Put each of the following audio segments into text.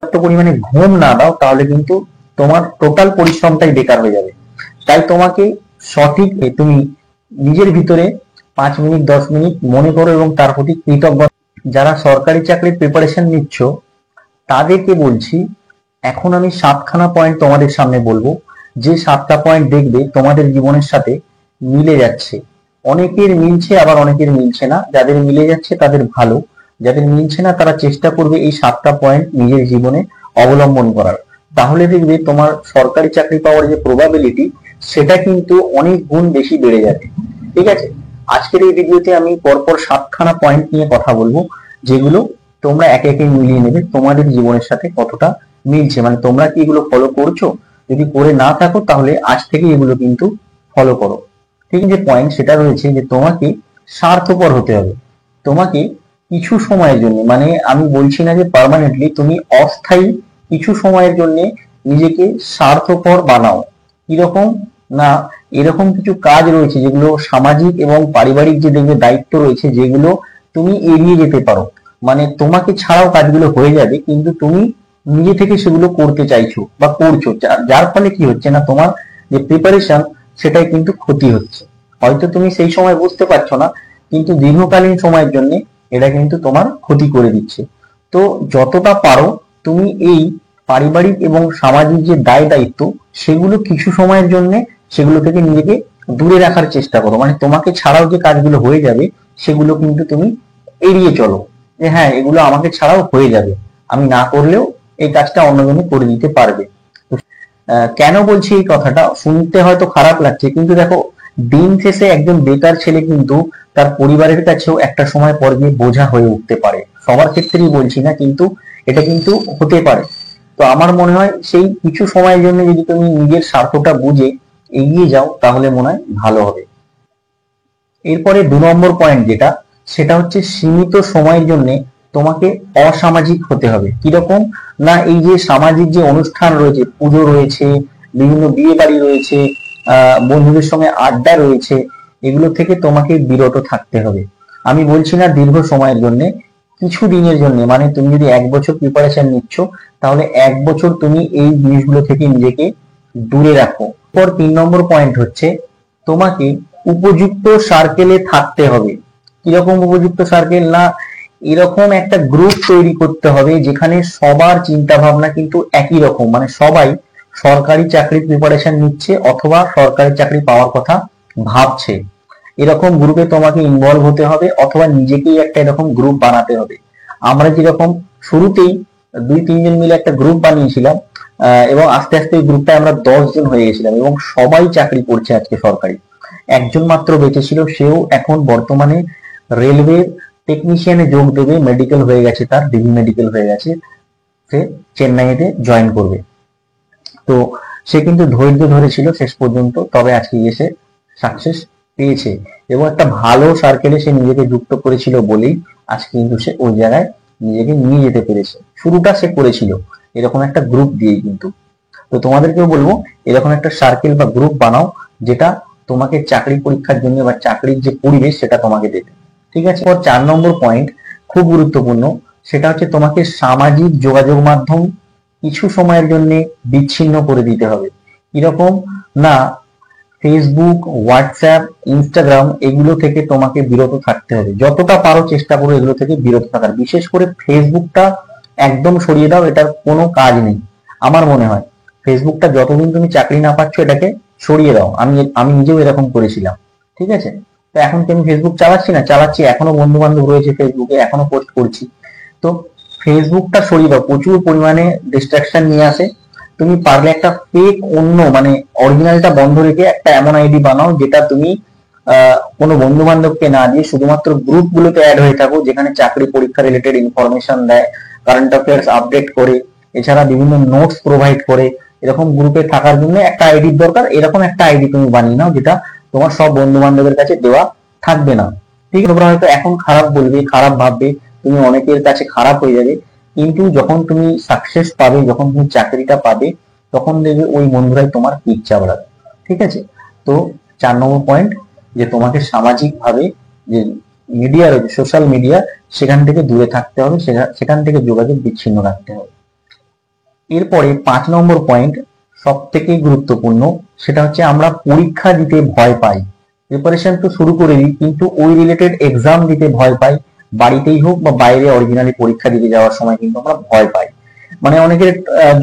পর্যাপ্ত পরিমাণে ঘুম না দাও তাহলে কিন্তু তোমার টোটাল পরিশ্রমটাই বেকার হয়ে যাবে। তাই তোমাকে সঠিক তুমি নিজের ভিতরে 5 মিনিট 10 মিনিট মনে করো এবং তার প্রতি কৃতজ্ঞ। যারা সরকারি চাকরির প্রিপারেশন নিচ্ছ তাদেরকে বলছি, এখন আমি 7খানা পয়েন্ট তোমাদের সামনে বলবো, যে 7টা পয়েন্ট দেখবে তোমাদের জীবনের সাথে মিলে যাচ্ছে। অনেকের মিলছে আবার অনেকের মিলছে না, যাদের মিলে যাচ্ছে তাদের ভালো, যাদের মিলছে না তারা চেষ্টা করবে এই 7টা পয়েন্ট নিজের জীবনে অবলম্বন করার। তাহলে দেখবে তোমার সরকারি চাকরি পাওয়ার যে প্রবাবিলিটি সেটা কিন্তু অনেক গুণ বেশি বেড়ে যাবে। ঠিক আছে, আজকের এই ভিডিওতে আমি পরপর 7খানা পয়েন্ট নিয়ে কথা বলবো, যেগুলো তোমরা একে একে মিলিয়ে নেবে তোমাদের জীবনের সাথে কতটা মিলছে, মানে তোমরা কি এগুলো ফলো করছো। যদি করে না থাকো তাহলে আজ থেকে এগুলো কিন্তু ফলো করো। ঠিক যে পয়েন্ট সেটা রয়েছে যে তোমাকে স্বার্থপর হতে হবে। তোমাকে কিছু সময়ের জন্য, মানে আমি বলছি না যে পার্মানেন্টলি, তুমি অস্থায়ী কিছু সময়ের জন্য নিজেকে স্বার্থপর বানাও। কিরকম না, এরকম কিছু কাজ রয়েছে যেগুলো সামাজিক এবং পারিবারিক যে দেখবে দায়িত্ব রয়েছে, যেগুলো তুমি এড়িয়ে যেতে পারো। মানে তোমাকে ছাড়াও কাজগুলো হয়ে যাবে কিন্তু তুমি নিজে থেকে সেগুলো করতে চাইছো বা করছো, যার ফলে কি হচ্ছে না, তোমার যে প্রিপারেশন সেটাই কিন্তু ক্ষতি হচ্ছে। হয়তো তুমি সেই সময় বুঝতে পারছো না, কিন্তু দীর্ঘকালীন সময়ের জন্য এটা কিন্তু তোমার ক্ষতি করে দিচ্ছে। তো যতটা পারো তুমি এই পারিবারিক এবং সামাজিক যে দায় দায়িত্ব সেগুলো কিছু সময়ের জন্য সেগুলো থেকে নিজেকে দূরে রাখার চেষ্টা করো। মানে তোমাকে ছাড়াও যে কাজগুলো হয়ে যাবে সেগুলো কিন্তু তুমি এড়িয়ে চলো, যে হ্যাঁ এগুলো আমাকে ছাড়াও হয়ে যাবে, আমি না করলেও এই কাজটা অন্যজনে করে দিতে পারবে। কেন বলছি এই কথাটা, শুনতে হয়তো খারাপ লাগছে কিন্তু দেখো, দিন শেষে একজন বেকার ছেলে কিন্তু তার পরিবারের কাছেও একটা সময় পর গিয়ে বোঝা হয়ে উঠতে পারে। সবার ক্ষেত্রেই বলছি না, কিন্তু এটা কিন্তু হতে পারে। তো আমার মনে হয় সেই কিছু সময়ের জন্য যদি তুমি নিজের স্বার্থটা বুঝে এগিয়ে যাও তাহলে মনে হয় ভালো হবে। এরপরে 2 নম্বর পয়েন্ট যেটা, সেটা হচ্ছে সীমিত সময়ের জন্য তোমাকে অসামাজিক হতে হবে। কিরকম না, এই যে সামাজিক যে অনুষ্ঠান রয়েছে, পুজো রয়েছে, বিভিন্ন বিয়ে বাড়ি রয়েছে, বন্ধুদের সঙ্গে আড্ডা রয়েছে, এগুলো থেকে তোমাকে বিরত থাকতে হবে। আমি বলছি না দীর্ঘ সময়ের জন্য, কিছু দিনের জন্য, মানে তুমি যদি 1 বছর প্রিপারেশন নিচ্ছ তাহলে 1 বছর তুমি এই জিনিসগুলো থেকে নিজেকে দূরে রাখো। পর 3 নম্বর পয়েন্ট হচ্ছে তোমাকে উপযুক্ত সার্কেলে থাকতে হবে। কিরকম উপযুক্ত সার্কেল না, এরকম একটা গ্রুপ তৈরি করতে হবে যেখানে সবার চিন্তা ভাবনা কিন্তু একই রকম, মানে সবাই সরকারি চাকরির প্রিপারেশন নিচ্ছে অথবা সরকারি চাকরি পাওয়ার কথা ভাবছে। এরকম গ্রুপে তোমাকে ইনভলভ হতে হবে অথবা নিজেকেই একটা এরকম গ্রুপ বানাতে হবে। আমরা যেরকম শুরুতেই 2-3 জন মিলে একটা গ্রুপ বানিয়েছিলাম, এবং আস্তে আস্তে এই গ্রুপটা আমরা 10 জন হয়ে গেছিলাম এবং সবাই চাকরি করছে আজকে সরকারি। একজন মাত্র বেঁচে ছিল, সেও এখন বর্তমানে রেলওয়ে টেকনিশিয়ানে যোগ দেবে, মেডিকেল হয়ে গেছে, তার ডিবি মেডিকেল হয়ে গেছে, সে চেন্নাইতে জয়েন করবে। তো সে কিন্তু ধৈর্য ধরেছিল শেষ পর্যন্ত, তবে আজকে এসে সাকসেস পেয়েছে এবং একটা ভালো সার্কেলে সে নিজেকে যুক্ত করেছিল বলেই আজকে কিন্তু সে ওই জায়গায় নিজেকে নিয়ে যেতে পেরেছে। শুরুটা সে করেছিল এরকম একটা গ্রুপ দিয়েই কিন্তু। তো তোমাদেরকেও বলবো এরকম একটা সার্কেল বা গ্রুপ বানাও, যেটা তোমাকে চাকরি পরীক্ষার জন্য বা চাকরির যে পরিবেশ সেটা তোমাকে দেবে। ঠিক আছে, 4 নম্বর পয়েন্ট খুব গুরুত্বপূর্ণ, সেটা হচ্ছে তোমাকে সামাজিক যোগাযোগ মাধ্যম কিছু সময়ের জন্য বিচ্ছিন্ন করে দিতে হবে। কিরকম না, ফেসবুক, হোয়াটসঅ্যাপ, ইনস্টাগ্রাম এগুলো থেকে তোমাকে বিরত থাকতে হবে। যতটা পারো চেষ্টা করো এগুলো থেকে বিরত থাকার। বিশেষ করে ফেসবুকটা একদম সরিয়ে দাও, এটার কোনো কাজ নেই আমার মনে হয়। ফেসবুকটা যতদিন তুমি চাকরি না পাচ্ছ এটাকে সরিয়ে দাও। আমি নিজেও এরকম করেছিলাম। ঠিক আছে, তো এখন কি আমি ফেসবুক চালাচ্ছি না? চালাচ্ছি, এখনো বন্ধু বান্ধব রয়েছে ফেসবুকে, এখনো পোস্ট করছি। তো ফেসবুকটা সরিয়ে দাও, প্রচুর পরিমাণে ডিস্ট্রাকশন নিয়ে আসে। তুমি পারলে একটা ফেক, অন্য মানে অরিজিনালটা বন্ধ রেখে একটা এমন আইডি বানাও যেটা তুমি কোনো বন্ধু বান্ধবকে না দিয়ে শুধুমাত্র গ্রুপ গুলোতে অ্যাড হয়ে থাকো, যেখানে চাকরি পরীক্ষা রিলেটেড ইনফরমেশন দেয়, কারেন্ট অ্যাফেয়ার্স আপডেট করে, এছাড়া বিভিন্ন নোটস প্রোভাইড করে। এরকম গ্রুপে থাকার জন্য একটা আইডির দরকার, এরকম একটা আইডি তুমি বানিয়ে নাও যেটা তোমার সব বন্ধু বান্ধবের কাছে দেওয়া থাকবে না। ঠিক আছে, তোমরা হয়তো এখন খারাপ বলবে, খারাপ ভাববে, তুমি অনেকের কাছে খারাপ হয়ে যাবে, কিন্তু যখন তুমি সাকসেস পাবে, যখন তুমি চাকরিটা পাবে, তখন দেখবে ওই বন্ধুরাই তোমার পিঠ চাপড়াবে। ঠিক আছে, তো 4 নম্বর পয়েন্ট, যে তোমাকে সামাজিক ভাবে যে মিডিয়া রয়েছে, সোশ্যাল মিডিয়া, সেখান থেকে দূরে থাকতে হবে, সেখান থেকে যোগাযোগ বিচ্ছিন্ন রাখতে হবে। এরপরে 5 নম্বর পয়েন্ট সব থেকে গুরুত্বপূর্ণ, সেটা হচ্ছে আমরা পরীক্ষা দিতে ভয় পাই। প্রিপারেশন তো শুরু করে দিই, কিন্তু ওই রিলেটেড এক্সাম দিতে ভয় পাই। বাড়িতেই হোক বা বাইরে অরিজিনালি পরীক্ষা দিতে যাওয়ার সময় কিন্তু আমরা ভয় পাই। মানে অনেকের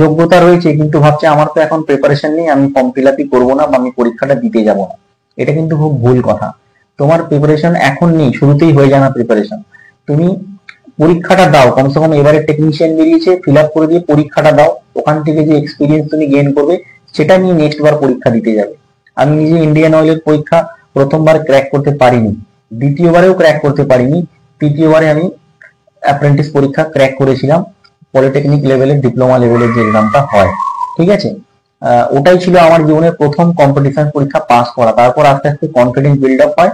যোগ্যতা রয়েছে কিন্তু ভাবছে আমার তো এখন প্রিপারেশন নেই, আমি ফর্ম ফিল আপই করবো না বা আমি পরীক্ষাটা দিতে যাব না। এটা কিন্তু খুব ভুল কথা। তোমার প্রিপারেশন এখন নেই, শুরুতেই হয়ে যায় না প্রিপারেশন। তুমি পরীক্ষাটা দাও, কমসে কম এবারে টেকনিশিয়ান বেরিয়েছে, ফিল আপ করে দিয়ে পরীক্ষাটা দাও। ওখান থেকে যে এক্সপিরিয়েন্স তুমি গেইন করবে সেটা নিয়ে নেক্সট বার পরীক্ষা দিতে যাবে। আমি নিজে ইন্ডিয়ান অয়েলের পরীক্ষা প্রথমবার ক্র্যাক করতে পারিনি, দ্বিতীয়বারেও ক্র্যাক করতে পারিনি, তৃতীয়বারে আমি অ্যাপ্রেন্টিস পরীক্ষা ক্র্যাক করেছিলাম, পলিটেকনিক লেভেলের ডিপ্লোমা লেভেলের যে এক্সামটা হয়। ঠিক আছে, ওটাই ছিল আমার জীবনের প্রথম কম্পিটিশন পরীক্ষা পাস করা। তারপর আস্তে আস্তে কনফিডেন্স বিল্ড আপ হয়,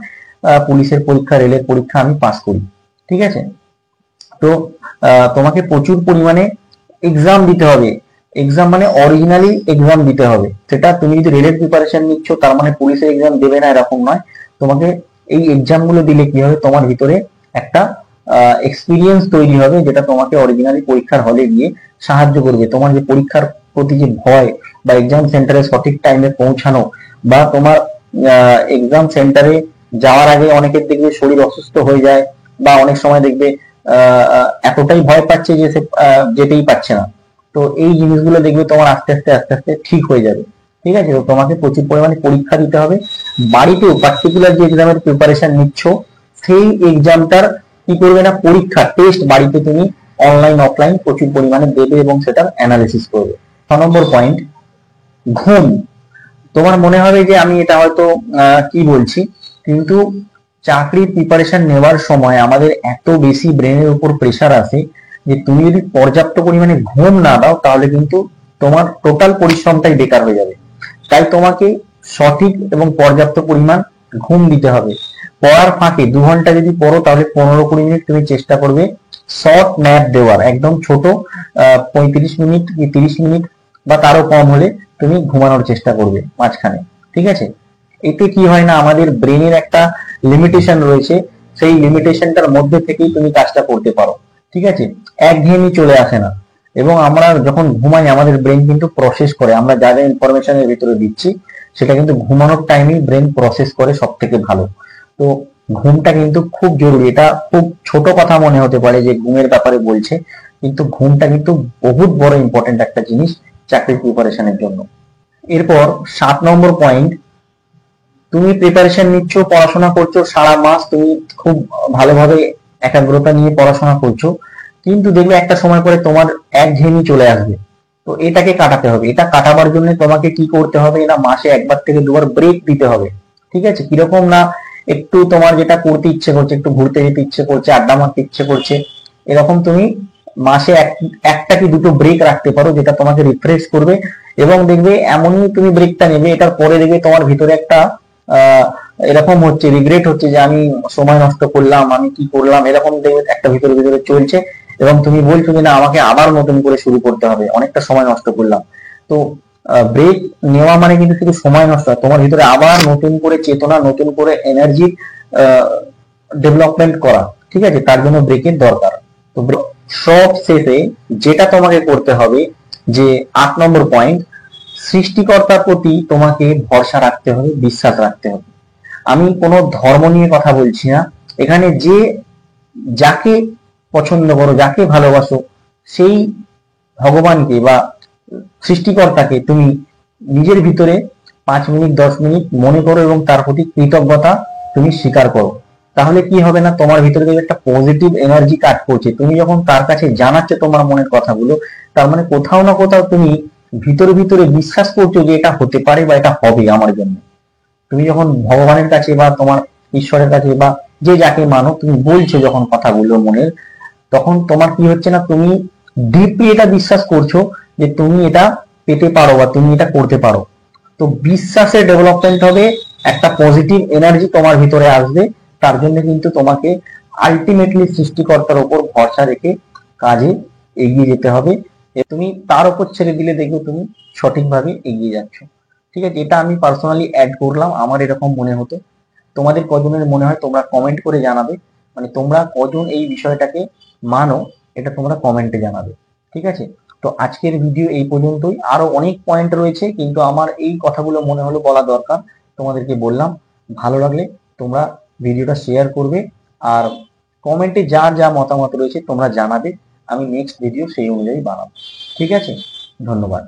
পুলিশের পরীক্ষা, রেলের পরীক্ষা আমি পাস করি। ঠিক আছে, তো তোমাকে প্রচুর পরিমাণে এক্সাম দিতে হবে। এক্সাম মানে অরিজিনালি এক্সাম দিতে হবে। সেটা তুমি যদি রেলের প্রিপারেশন নিচ্ছ তার মানে পুলিশের এক্সাম দেবে না এরকম নয়। তোমাকে এই এক্সাম গুলো দিলে কি হবে, তোমার ভিতরে একটা এক্সপিরিয়েন্স তৈরি হবে, যেটা তোমাকে অরিজিনালি পরীক্ষার হলে গিয়ে সাহায্য করবে। তোমার যে পরীক্ষার প্রতি যে ভয় বা এক্সাম সেন্টারে সঠিক টাইমে পৌঁছানো, বা তোমার এক্সাম সেন্টারে যাওয়ার আগে অনেকের দেখবে শরীর অসুস্থ হয়ে যায়, বা অনেক সময় দেখবে এতটাই ভয় পাচ্ছে যে সে যেতেই পারছে না। তো এই জিনিসগুলো দেখবে তোমার আস্তে আস্তে আস্তে আস্তে ঠিক হয়ে যাবে। ঠিক আছে, তো তোমাকে প্রচুর পরিমাণে পরীক্ষা দিতে হবে। বাড়িতেও পার্টিকুলার যে এক্সামের প্রিপারেশন নিচ্ছ সেই এক্সামটার কি করবে না, পরীক্ষা টেস্ট বাড়িতে তুমি অনলাইন অফলাইন প্রচুর পরিমাণে দেবে এবং সেটার অ্যানালিসিস করবে। 6 নম্বর পয়েন্ট, ঘুম। তোমার মনে হবে যে আমি এটা হয়তো কি বলছি, কিন্তু চাকরির প্রিপারেশন নেওয়ার সময় আমাদের এত বেশি ব্রেনের উপর প্রেসার আসে যে তুমি যদি পর্যাপ্ত পরিমাণে ঘুম না দাও তাহলে কিন্তু তোমার টোটাল পরিশ্রমটাই বেকার হয়ে যাবে। তাই তোমাকে সঠিক এবং পর্যাপ্ত পরিমাণ ঘুম দিতে হবে। পড়ার ফাঁকে 2 ঘন্টা যদি পড়ো তাহলে 15-20 মিনিট তুমি চেষ্টা করবে শর্ট ন্যাপ দেওয়ার, একদম ছোট 35 মিনিট কি 30 মিনিট বা তারও কম হলে তুমি ঘুমানোর চেষ্টা করবে মাঝখানে। ঠিক আছে, এতে কি হয় না, আমাদের ব্রেনের একটা লিমিটেশন রয়েছে, সেই লিমিটেশনটার মধ্যে থেকেই তুমি কাজটা করতে পারো। ঠিক আছে, একঘেয়েমি চলে আসে না। এবং আমরা যখন ঘুমাই আমাদের ব্রেন কিন্তু প্রসেস করে, আমরা যা যা ইনফরমেশনের ভিতরে দিচ্ছি সেটা কিন্তু ঘুমানোর টাইমেই ব্রেন প্রসেস করে সব থেকে ভালো। তো ঘুমটা কিন্তু খুব জরুরি। এটা খুব ছোট কথা মনে হতে পারে যে ঘুমের ব্যাপারে বলছে, কিন্তু ঘুমটা কিন্তু বহুত বড় ইম্পর্টেন্ট একটা জিনিস চাকরির প্রিপারেশনের জন্য। এরপর 7 নম্বর পয়েন্ট, তুমি প্রিপারেশন নিচ্ছ, পড়াশোনা করছো সারা মাস, তুমি খুব ভালোভাবে একাগ্রতা নিয়ে পড়াশোনা করছো, কিন্তু দেখবে একটা সময় পরে তোমার একঘেয়েমি চলে আসবে। তো এটাকে কাটাতে হবে। এটা কাটাবার জন্য তোমাকে কি করতে হবে, এটা মাসে 1 থেকে 2 বার ব্রেক দিতে হবে। ঠিক আছে, কিরকম না, একটু তোমার যেটা করতে ইচ্ছে করছে, একটু ঘুরতে যেতে ইচ্ছে করছে, আড্ডা মারতে ইচ্ছে করছে, এরকম তুমি মাসে একটা কি দুটো ব্রেক রাখতে পারো, যেটা তোমাকে রিফ্রেশ করবে। এবং দেখবে এমনই তুমি ব্রেকটা নেবে, এটার পরে দেখবে তোমার ভিতরে একটা এরকম হচ্ছে, রিগ্রেট হচ্ছে যে আমি সময় নষ্ট করলাম, আমি কি করলাম, এরকম দেখবে একটা ভিতরে ভিতরে চলছে। এবং তুমি বলছো যে না আমাকে আবার নতুন করে শুরু করতে হবে, অনেকটা সময় নষ্ট করলাম। তো ব্রেক নেওয়া মানে কিন্তু শুধু সময় নষ্ট, তোমার ভিতরে আবার নতুন করে চেতনা, নতুন করে এনার্জি ডেভেলপমেন্ট করা। ঠিক আছে, তার জন্য ব্রেকের দরকার। তো সব শেষে যেটা তোমাকে করতে হবে, যে 8 নম্বর পয়েন্ট, সৃষ্টিকর্তার প্রতি তোমাকে ভরসা রাখতে হবে, বিশ্বাস রাখতে হবে। আমি কোনো ধর্ম নিয়ে কথা বলছি না এখানে। যে যাকে পছন্দ করো, যাকে ভালোবাসো, সেই ভগবানকে বা সৃষ্টিকর্তাকে তুমি নিজের ভিতরে 5 মিনিট 10 মিনিট মনে করো এবং তার প্রতি কৃতজ্ঞতা তুমি স্বীকার করো। তাহলে কি হবে না, তোমার ভিতরে দেখবে একটা পজিটিভ এনার্জি কাজ করছে। তুমি যখন তার কাছে জানাচ্ছ তোমার মনের কথাগুলো, তার মানে কোথাও না কোথাও তুমি ভিতরে ভিতরে বিশ্বাস করছো যে এটা হতে পারে বা এটা হবে আমার জন্য। তুমি যখন ভগবানের কাছে বা তোমার ঈশ্বরের কাছে বা যে যাকে মানো তুমি বলছো যখন কথাগুলো মনের, তখন তোমার কি হচ্ছে না, তুমি ডিপলি এটা বিশ্বাস করছো যে তুমি এটা পেতে পারো বা তুমি এটা করতে পারো। তো বিশ্বাসের ডেভেলপমেন্ট হবে, একটা পজিটিভ এনার্জি তোমার ভিতরে আসবে। তার জন্য কিন্তু তোমাকে আলটিমেটলি সৃষ্টিকর্তার উপর ভরসা রেখে কাজে এগিয়ে যেতে হবে। তুমি তার উপর ছেড়ে দিলে দেখবে তুমি সঠিকভাবে এগিয়ে যাচ্ছ। ঠিক আছে, এটা আমি পার্সোনালি অ্যাড করলাম, আমার এরকম মনে হতো। তোমাদের কজনের মনে হয় তোমরা কমেন্ট করে জানাবে, মানে তোমরা কজন এই বিষয়টাকে মানো এটা তোমরা কমেন্টে জানাবে। ঠিক আছে, তো আজকের ভিডিও এই পর্যন্তই। আরো অনেক পয়েন্ট রয়েছে, কিন্তু আমার এই কথাগুলো মনে হলো বলা দরকার, তোমাদেরকে বললাম। ভালো লাগলে তোমরা ভিডিওটা শেয়ার করবে, আর কমেন্টে যার যা মতামত রয়েছে তোমরা জানাবে। আমি নেক্সট ভিডিও সেই অনুযায়ী বানাবো। ঠিক আছে, ধন্যবাদ।